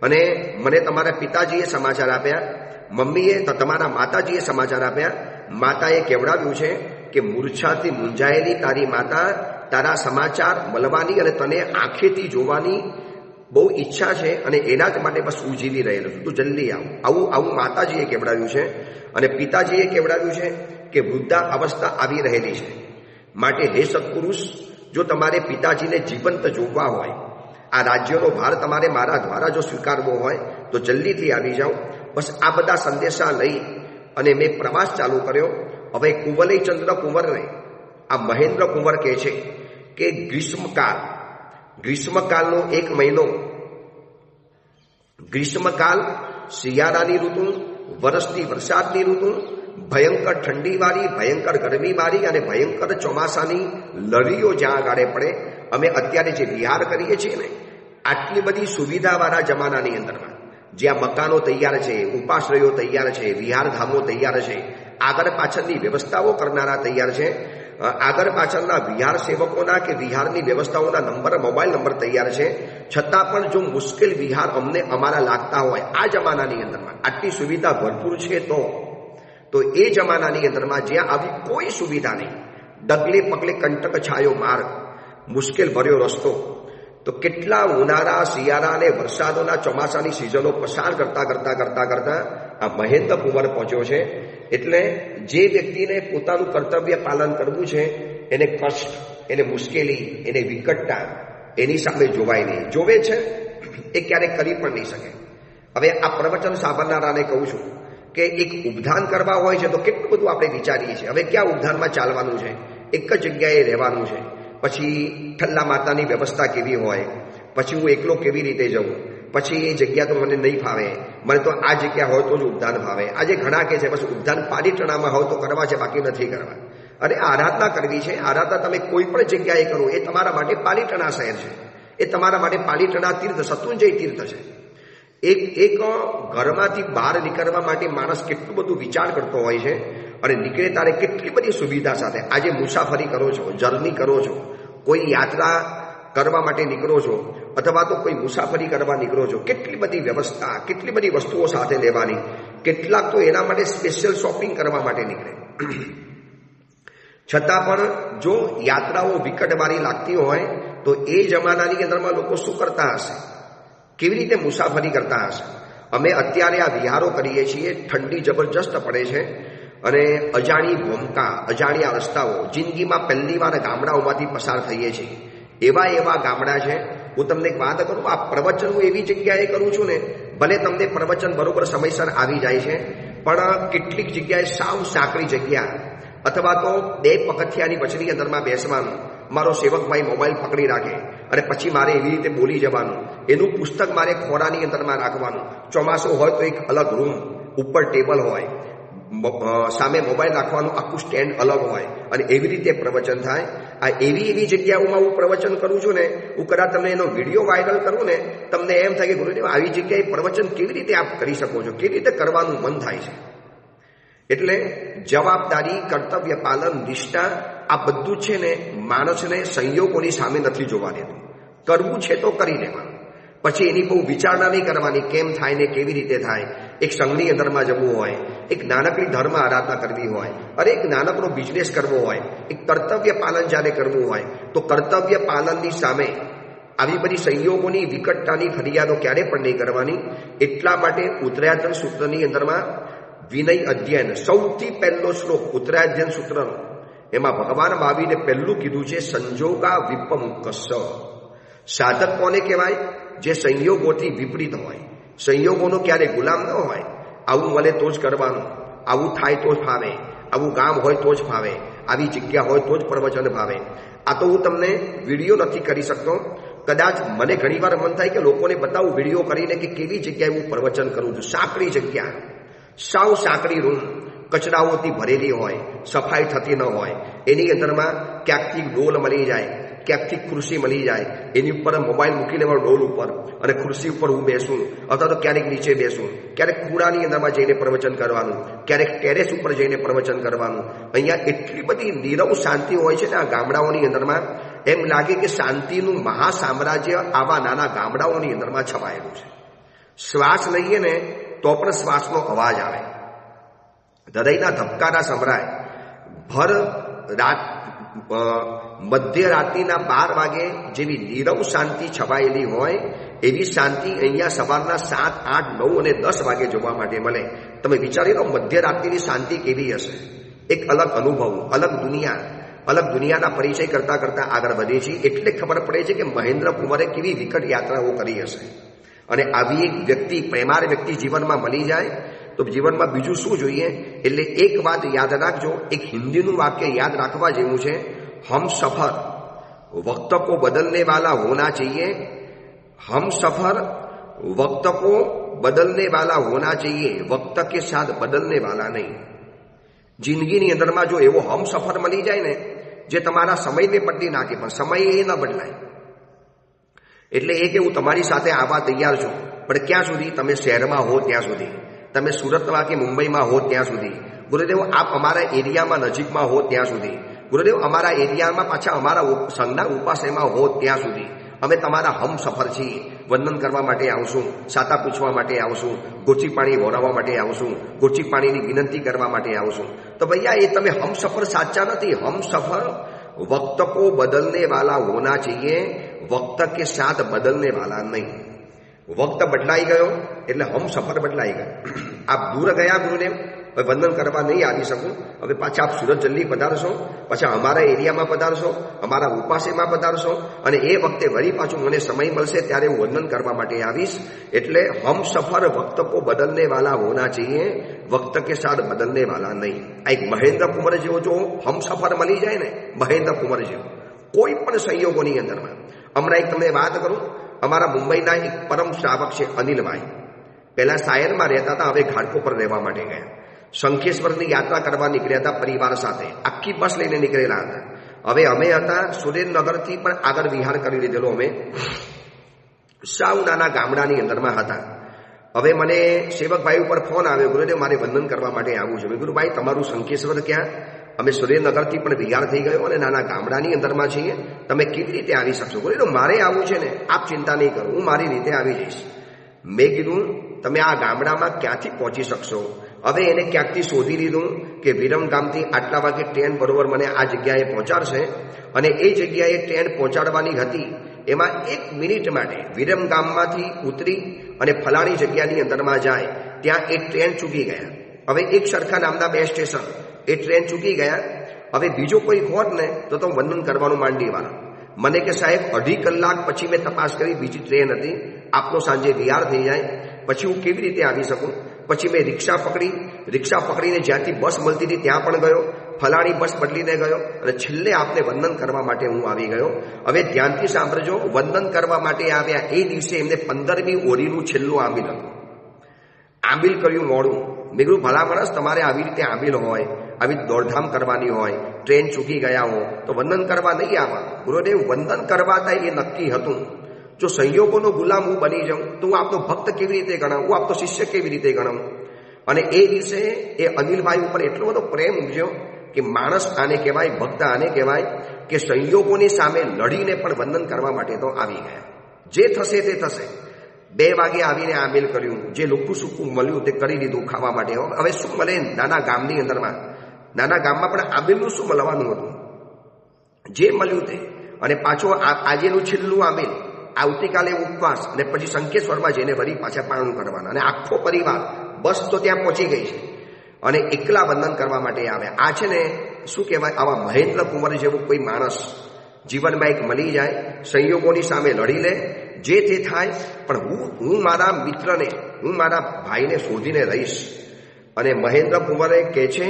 અને મને તમારા પિતાજીએ સમાચાર આપ્યા, મમ્મીએ તમારા માતાજીએ સમાચાર આપ્યા. માતાએ કહેવડાવ્યું છે કે મૂર્છાથી મૂંઝાયેલી તારી માતા તારા સમાચાર મળવાની અને તને આંખેથી જોવાની બહુ ઈચ્છા છે અને એના જ માટે બસ હું જીવી રહેલો છું, તું જલ્દી આવું માતાજીએ કહેવડાવ્યું છે. અને પિતાજીએ કહેવડાવ્યું છે કે વૃદ્ધા અવસ્થા આવી રહેલી છે, માટે હે સત્પુરુષ, જો તમારે પિતાજીને જીવંત જોવા હોય, આ રાજ્યનો ભાર તમારે મારા દ્વારા જો સ્વીકારવો હોય તો જલ્દીથી આવી જાઓ. બસ આ બધા સંદેશા લઈ અને મેં પ્રવાસ ચાલુ કર્યો. હવે કુંવલયચંદ્ર કુંવરને આ મહેન્દ્ર કુંવર કહે છે કે ગ્રીષ્મકાલનો 1 મહિનો, ગ્રીષ્મકાલ શિયાળાની ઋતુ, વરસની વરસાદની ઋતુ, ભયંકર ઠંડીવાળી, ભયંકર ગરમીવાળી અને ભયંકર ચોમાસાની લડીઓ જ્યાં આગાડે પડે. અમે અત્યારે જે વિહાર કરીએ છીએ ને, આટલી બધી સુવિધાવાળા જમાનાની અંદરમાં જ્યાં મકાનો તૈયાર છે, ઉપાશ્રયો તૈયાર છે, વિહારધામો તૈયાર છે, આગળ પાછળની વ્યવસ્થાઓ કરનારા તૈયાર છે, આગળ પાછળના વિહાર સેવકોના કે વિહારની વ્યવસ્થાઓના નંબર, મોબાઈલ નંબર તૈયાર છે, છતાં પણ જો મુશ્કેલ વિહાર અમને અમારા લાગતા હોય આ જમાનાની અંદરમાં આટલી સુવિધા ભરપૂર છે તો એ જમાનાની અંદરમાં જ્યાં આવી કોઈ સુવિધા નહીં, ડગલે પગલે કંટક છાયો માર્ગ, મુશ્કેલ ભર્યો રસ્તો, તો કેટલા ઉનાળા, શિયાળા અને વરસાદોના ચોમાસાની સિઝનો પસાર કરતા આ મહેન્દ્ર કુંવર પહોંચ્યો છે. એટલે જે વ્યક્તિને પોતાનું કર્તવ્ય પાલન કરવું છે એને કષ્ટ, એને મુશ્કેલી, એને વિકટતા એની સામે જોવાય નહીં. જોવે છે એ ક્યારેક કરી પણ નહીં શકે. હવે આ પ્રવચન સાંભળનારાને કહું છું કે એક ઉપધાન કરવા હોય છે તો કેટલું બધું આપણે વિચારીએ છીએ. હવે ક્યાં ઉપધાનમાં ચાલવાનું છે, એક જ જગ્યાએ રહેવાનું છે, પછી ઠલ્લા માતાની વ્યવસ્થા કેવી હોય, પછી હું એકલો કેવી રીતે જઉં, પછી એ જગ્યા તો મને નહીં ફાવે, મને તો આ જગ્યા હોય તો જ ઉપધાન ફાવે. આજે ઘણા કહે છે બસ ઉપધાન પાલીટણામાં હોય તો કરવા છે, બાકી નથી કરવા. અને આરાધના કરવી છે. આરાધના તમે કોઈ પણ જગ્યાએ કરો એ તમારા માટે પાલીટણા શહેર છે, એ તમારા માટે પાલીટણા તીર્થ, શત્રુંજય તીર્થ છે. એક ઘરમાંથી બહાર નીકળવા માટે માણસ કેટલું બધું વિચાર કરતો હોય છે અને નીકળે તારે કેટલી બધી સુવિધા સાથે. આજે મુસાફરી કરો છો, જર્ની કરો છો, કોઈ યાત્રા કરવા માટે નીકળો છો અથવા તો કોઈ મુસાફરી કરવા નીકળો છો, કેટલી બધી વ્યવસ્થા, કેટલી બધી વસ્તુઓ સાથે લેવાની. કેટલાક તો એના માટે સ્પેશિયલ શોપિંગ કરવા માટે નીકળે. છતાં પણ જો યાત્રાઓ વિકટવાળી લાગતી હોય તો એ જમાનાની અંદરમાં લોકો શું કરતા હશે, કેવી રીતે મુસાફરી કરતા હશે. અમે અત્યારે આ વિહારો કરીએ છીએ, ઠંડી જબરજસ્ત પડે છે અને અજાણી ભૂમકા, અજાણ્યા રસ્તાઓ, જિંદગીમાં પહેલી વાર ગામડાઓમાંથી પસાર થઈએ છીએ. એવા ગામડા છે. હું તમને એક વાત કરું, આ પ્રવચન હું એવી જગ્યાએ કરું છું ને, ભલે તમને પ્રવચન બરોબર સમયસર આવી જાય છે, પણ કેટલીક જગ્યાએ સાવ સાંકડી જગ્યા અથવા તો 2 પગથિયાની વચની અંદરમાં બેસવાનું, મારો સેવકભાઈ મોબાઈલ પકડી રાખે અને પછી મારે એવી રીતે બોલી જવાનું, એનું પુસ્તક મારે ખોરાની અંદરમાં રાખવાનું. ચોમાસું હોય તો એક અલગ રૂમ, ઉપર ટેબલ હોય, સામે મોબાઈલ રાખવાનું આખું સ્ટેન્ડ અલગ હોય અને એવી રીતે પ્રવચન થાય. આ એવી જગ્યાઓમાં હું પ્રવચન કરું છું ને, હું કદાચ તમને એનો વિડીયો વાયરલ કરું ને, તમને એમ થાય કે ગુરુદેવ આવી જગ્યાએ પ્રવચન કેવી રીતે આપ કરી શકો છો, કેવી રીતે કરવાનું મન થાય છે. એટલે જવાબદારી, કર્તવ્ય પાલન, નિષ્ઠા, આ બધું છે ને માણસને સંયોગોની સામે નથી જોવા દેતું. કરવું છે તો કરી લેવાનું, પછી એની બહુ વિચારણા નહીં કરવાની, કેમ થાય ને કેવી રીતે થાય. એક સંઘની અંદરમાં જવું હોય, એક નાનકડી ધર્મ આરાધના કરવી હોય, અરે એક નાનકડો બિઝનેસ કરવો હોય, એક કર્તવ્ય પાલન જ્યારે કરવું હોય તો કર્તવ્ય પાલનની સામે આવી બધી સંયોગોની, વિકટતાની ફરિયાદો ક્યારે પણ નહીં કરવાની. એટલા માટે ઉત્તરાયણ સૂત્રની અંદરમાં વિનય અધ્યયન, સૌથી પહેલો શ્લોક ઉત્તરાયણ સૂત્રનો, એમાં ભગવાન મહાવીરે પહેલું કીધું છે સંજોગા વિપમુક્કસ્સ. સાધક કોને કહેવાય? જે સંયોગોથી વિપરીત હોય, સંયોગોનો ક્યારે ગુલામ ન હોય. આવું મળે તો જ કરવાનું, આવું થાય તો જ ફાવે, આવું ગામ હોય તો જ ફાવે, આવી જગ્યા હોય તો જ પ્રવચન ફાવે. આ તો હું તમને વિડીયો નથી કરી શકતો. કદાચ મને ઘણીવાર મન થાય કે લોકોને બતાવું વિડીયો કરીને કે કેવી જગ્યાએ હું પ્રવચન કરું છું. સાંકડી જગ્યા, સાવ સાંકડી રૂમ, કચરાઓથી ભરેલી હોય, સફાઈ થતી ન હોય, એની અંદરમાં ક્યાંકથી ડોલ મળી જાય, ક્યાંકથી ખુરશી મળી જાય, એની ઉપર મોબાઈલ મૂકી લેવાનો ડોલ ઉપર અને ખુરશી ઉપર હું બેસું અથવા તો ક્યારેક નીચે બેસું, ક્યારેક ખૂણાની અંદરમાં જઈને પ્રવચન કરવાનું, ક્યારેક ટેરેસ ઉપર જઈને પ્રવચન કરવાનું. અહીંયા એટલી બધી નીરવ શાંતિ હોય છે ને આ ગામડાઓની અંદરમાં, એમ લાગે કે શાંતિનું મહાસામ્રાજ્ય આવા નાના ગામડાઓની અંદરમાં છવાયેલું છે. શ્વાસ લઈએ ને તો પણ શ્વાસનો અવાજ આવે, હૃદયના ધબકારા સંભળાય. ભર રાત, મધ્યરાત્રિના 12 વાગે જેવી નીરવ શાંતિ છવાયેલી હોય એવી શાંતિ અહીંયા સવારના 7, 8, 9 અને 10 વાગે જોવા માટે મળે. તમે વિચારી લો મધ્યરાત્રિની શાંતિ કેવી હશે. એક અલગ અનુભવ, અલગ દુનિયાના પરિચય કરતા આગળ વધે છે. એટલે ખબર પડે છે કે મહેન્દ્ર કુંવરે કેવી વિકટ યાત્રાઓ કરી હશે. અને આવી એક વ્યક્તિ, પ્રેમાળ વ્યક્તિ જીવનમાં મળી જાય તો જીવનમાં બીજું શું જોઈએ. એટલે એક વાત યાદ રાખજો, એક હિન્દીનું વાક્ય યાદ રાખવા જેવું છે, हम सफर वक्त को बदलने वाला होना चाहिए, हम सफर वक्त को बदलने वाला होना चाहिए, वक्त के साथ बदलने वाला नहीं. જિંદગીની અંદરમાં જો એવો હમ સફર મળી જાય ને જે તમારા સમયને બદલી નાખે, પણ સમય એ ન બદલાય. એટલે એ કે હું તમારી સાથે આવવા તૈયાર છું, પણ ક્યાં સુધી? તમે શહેરમાં હો ત્યાં સુધી, તમે સુરતમાં કે મુંબઈમાં હો ત્યાં સુધી. ગુરુદેવ આપ અમારા એરિયામાં નજીકમાં હો ત્યાં સુધી. ગુરુદેવ અમારા એરિયામાં પાછા અમારા સંઘના ઉપાસેમાં હો ત્યાં સુધી અમે તમારા હમસફર છીએ. વંદન કરવા માટે આવશું, સાતા પૂછવા માટે આવશું, ગોચી પાણી વોરાવવા માટે આવશું, ગોચી પાણીની વિનંતી કરવા માટે આવશું. તો ભૈયા એ તમે હમસફર સાચા નથી. હમસફર વક્ત કો બદલને વાલા હોના चाहिए, વક્ત કે સાથ બદલને વાલા નહીં. વક્ત બદલાઈ ગયો એટલે હમસફર બદલાઈ ગયો. આપ દૂર ગયા ગુરુદેવ, હવે વંદન કરવા નહીં આવી શકું, હવે પાછા આપ સુરત જલ્દી પધારશો, પાછા અમારા એરિયામાં પધારશો, અમારા ઉપાસેમાં પધારશો, અને એ વખતે વળી પાછું મને સમય મળશે ત્યારે હું વંદન કરવા માટે આવીશ. એટલે હમસફર વક્ત કો બદલને વાલા હોના चाहिए, વક્ત કે સાથ બદલને વાલા નહીં. આ એક મહેન્દ્ર કુંવર જેવો જો હમસફર મળી જાય ને, મહેન્દ્ર કુંવર જેવો કોઈ પણ સંયોગોની અંદરમાં. હમણાં એક તમને વાત કરું, અમારા મુંબઈના એક પરમ શ્રાવક છે અનિલભાઈ, પહેલા સાયરમાં રહેતા હતા, હવે ઘાટકો પર રહેવા માટે ગયા. શંખેશ્વરની યાત્રા કરવા નીકળ્યા હતા પરિવાર સાથે, આખી બસ લઈને નીકળેલા હતા. હવે અમે હતા સુરેન્દ્રનગરથી પણ આગળ વિહાર કરી લીધેલો. અમે સાવ નાના ગામડાની અંદરમાં હતા. હવે મને સેવકભાઈ ઉપર ફોન આવ્યો, ગુરુદેવ મારે વંદન કરવા માટે આવવું છે. ગુરુભાઈ તમારું શંખેશ્વર ક્યાં? અમે સુરેન્દ્રનગરથી પણ વિહાર થઈ ગયો અને નાના ગામડાની અંદરમાં છીએ, તમે કેવી રીતે આવી શકશો? ગુરુદેવ મારે આવવું છે ને, આપ ચિંતા નહીં કરો, હું મારી રીતે આવી જઈશ. મેં કીધું તમે આ ગામડામાં ક્યાંથી પહોંચી શકશો? હવે એને ક્યાંકથી શોધી લીધું કે વિરમગામથી આટલા વાગે ટ્રેન બરોબર મને આ જગ્યાએ પહોંચાડશે, અને એ જગ્યાએ ટ્રેન પહોંચાડવાની હતી. એમાં 1 મિનિટ માટે વિરમગામમાંથી ઉતરી અને ફલાણી જગ્યાની અંદરમાં જાય, ત્યાં એ ટ્રેન ચૂકી ગયા. હવે એક સરખા નામના 2 સ્ટેશન, એ ટ્રેન ચૂકી ગયા. હવે બીજો કોઈ હોત ને તો વંદન કરવાનું માંડી વાળા. મને કે સાહેબ 2.5 કલાક પછી મેં તપાસ કરી, બીજી ટ્રેન હતી, આપનો સાંજે વિહાર થઈ જાય, પછી હું કેવી રીતે આવી શકું? પછી મેં રિક્ષા પકડીને જ્યાંથી બસ મળતી હતી ત્યાં પણ ગયો, ફલાણી બસ બદલીને ગયો, અને છેલ્લે આપને વંદન કરવા માટે હું આવી ગયો. હવે ધ્યાનથી સાંભળજો, વંદન કરવા માટે આવ્યા એ દિવસે એમને 15મી ઓરીનું છેલ્લું આંબિલ હતું. આંબિલ કર્યું મોડું. મેં કીધું ભલા માણસ, તમારે આવી રીતે આંબિલ હોય, આવી દોડધામ કરવાની હોય, ટ્રેન ચૂકી ગયા હો તો વંદન કરવા નહીં આવવાનું. ગુરુદેવ વંદન કરવા હતા એ નક્કી હતું. જો સંયોગોનો ગુલામ હું બની જાઉં તો હું આપનો ભક્ત કેવી રીતે ગણાવું, હું આપનો શિષ્ય કેવી રીતે ગણાવું? અને એ દિવસે એ અનિલભાઈ ઉપર એટલો બધો પ્રેમ ઉપજ્યો કે માણસ આને કહેવાય, ભક્ત આને કહેવાય કે સંયોગોની સામે લડીને પણ વંદન કરવા માટે તો આવી ગયા. જે થશે તે થશે. 2 વાગે આવીને આંબિલ કર્યું, જે લુખ્ખું સુખ્ખું મળ્યું તે કરી દીધું ખાવા માટે. હવે શું મળે નાના ગામની અંદરમાં? નાના ગામમાં પણ આંબિલનું શું મળવાનું હતું? જે મળ્યું તે. અને પાછો આજેનું છેલ્લું આંબિલ, આવતીકાલે ઉપવાસ, અને પછી શંખેશ્વરમાં જઈને વળી પાછા પારણું કરવાના. અને આખો પરિવાર, બસ તો ત્યાં પહોંચી ગઈ છે અને એકલા વંદન કરવા માટે આવ્યા. આ છે ને શું કહેવાય, આવા મહેન્દ્ર કુંવર જેવો કોઈ માણસ જીવનમાં એક મળી જાય, સંયોગોની સામે લડી લે, જે તે થાય, પણ હું મારા મિત્રને, હું મારા ભાઈને શોધીને રહીશ. અને મહેન્દ્ર કુંવરે કહે છે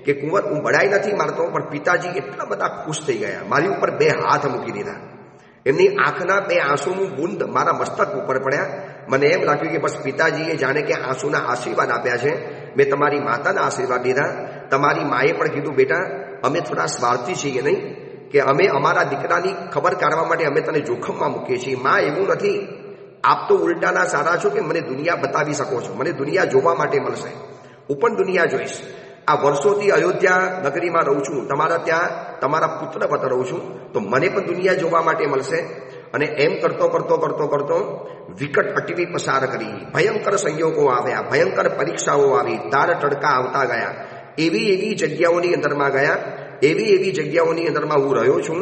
કે કુંવર, હું બડાઈ નથી મારતો, પણ પિતાજી એટલા બધા ખુશ થઈ ગયા, મારી ઉપર 2 હાથ મૂકી દીધા. એમની આંખના 2 આંસુનું બુંદ મારા મસ્તક ઉપર પડ્યા. મને એમ લાગ્યું કે બસ પિતાજીએ જાણે કે આંસુના આશીર્વાદ આપ્યા છે. મેં તમારી માતાના આશીર્વાદ લીધા. તમારી માએ પણ કીધું, બેટા અમે થોડા સ્વાર્થી છીએ નહીં, કે અમે અમારા દીકરાની ખબર કાઢવા માટે અમે તને જોખમમાં મૂકીએ છીએ. માં એવું નથી, આપ તો ઉલટાના સારા છો કે મને દુનિયા બતાવી શકો છો, મને દુનિયા જોવા માટે મળશે, હું પણ દુનિયા જોઈશ. આ વર્ષોથી અયોધ્યા નગરીમાં રહું છું, તમારા ત્યાં તમારા પુત્ર વત રહું છું, તો મને પણ દુનિયા જોવા માટે મળશે. અને એમ કરતો વિકટ અટવી પસાર કરી. ભયંકર સંયોગો આવ્યા, ભયંકર પરીક્ષાઓ આવી, તાર તડકા આવતા ગયા. એવી જગ્યાઓની અંદરમાં ગયા, એવી જગ્યાઓની અંદરમાં હું રહ્યો છું.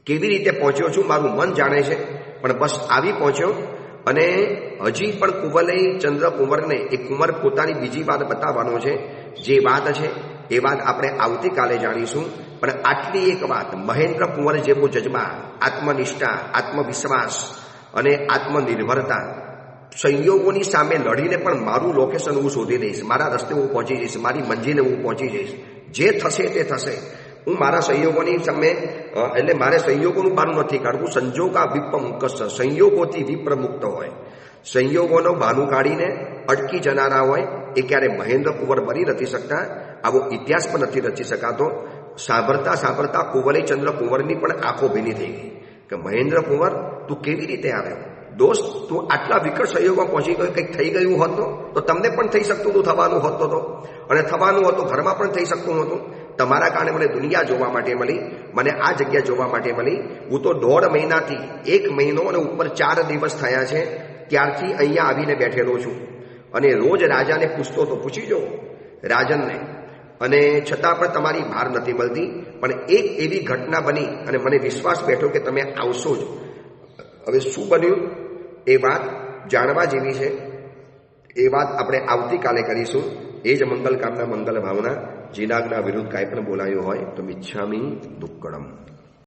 કેવી રીતે પહોંચ્યો છું મારું મન જાણે છે, પણ બસ આવી પહોંચ્યો. અને હજી પણ કુંવલે ચંદ્ર કુંવરને એ કુંવર પોતાની બીજી વાત બતાવવાનો છે. જે વાત છે એ વાત આપણે આવતીકાલે જાણીશું. પણ આટલી એક વાત, મહેન્દ્ર કુંવર જેવો જજ્બા, આત્મનિષ્ઠા, આત્મવિશ્વાસ અને આત્મનિર્ભરતા, સંયોગોની સામે લડીને પણ મારું લોકેશન હું શોધી લઈશ, મારા રસ્તે હું પહોંચી જઈશ, મારી મંજિલે હું પહોંચી જઈશ. જે થશે તે થશે. હું મારા સંયોગોની સામે, એટલે મારે સંયોગોનું બાનું નથી કાઢવું. સંજોગા વિપ્રમુક્ત, સંયોગોથી વિપ્રમુક્ત હોય, સંયોગોનો બાનું કાઢીને અટકી જનારા હોય, એ ક્યારે મહેન્દ્ર કુંવર બની નથી શકતા. આવો ઇતિહાસ પણ નથી રચી શકાતો. સાંભળતા કુંવલે ચંદ્ર કુંવરની પણ આંખો ભીની થઈ ગઈ. કે મહેન્દ્ર કુંવર તું કેવી રીતે આવ્યો? દોસ્ત, તું આટલા વિકટ સંયોગમાં પહોંચી ગયો, કંઈક થઈ ગયું હોત તો તમને પણ થઈ શકતું હતું, થવાનું હોતું તો, અને થવાનું હતું ઘરમાં પણ થઈ શકતું હતું. તમારા કારણે મને દુનિયા જોવા માટે મળી, મને આ જગ્યા જોવા માટે મળી. હું તો 1.5 મહિનાથી 1 મહિનો અને ઉપર 4 દિવસ થયા છે ત્યારથી અહીંયા આવીને બેઠેલો છું, અને રોજ રાજાને પૂછતો તો, પૂછી જો રાજનને, અને છતાં પણ તમારી ભાર નથી મળતી. પણ એક એવી ઘટના બની અને મને વિશ્વાસ બેઠો કે તમે આવશો જ. હવે શું બન્યું એ વાત જાણવા જેવી છે. એ વાત આપણે આવતીકાલે કરીશું. એ જ મંગલ કામના મંગલ ભાવના. જીનાગના વિરુદ્ધ કાંઈ પણ બોલાયું હોય તો મિચ્છામિ દુક્કડમ.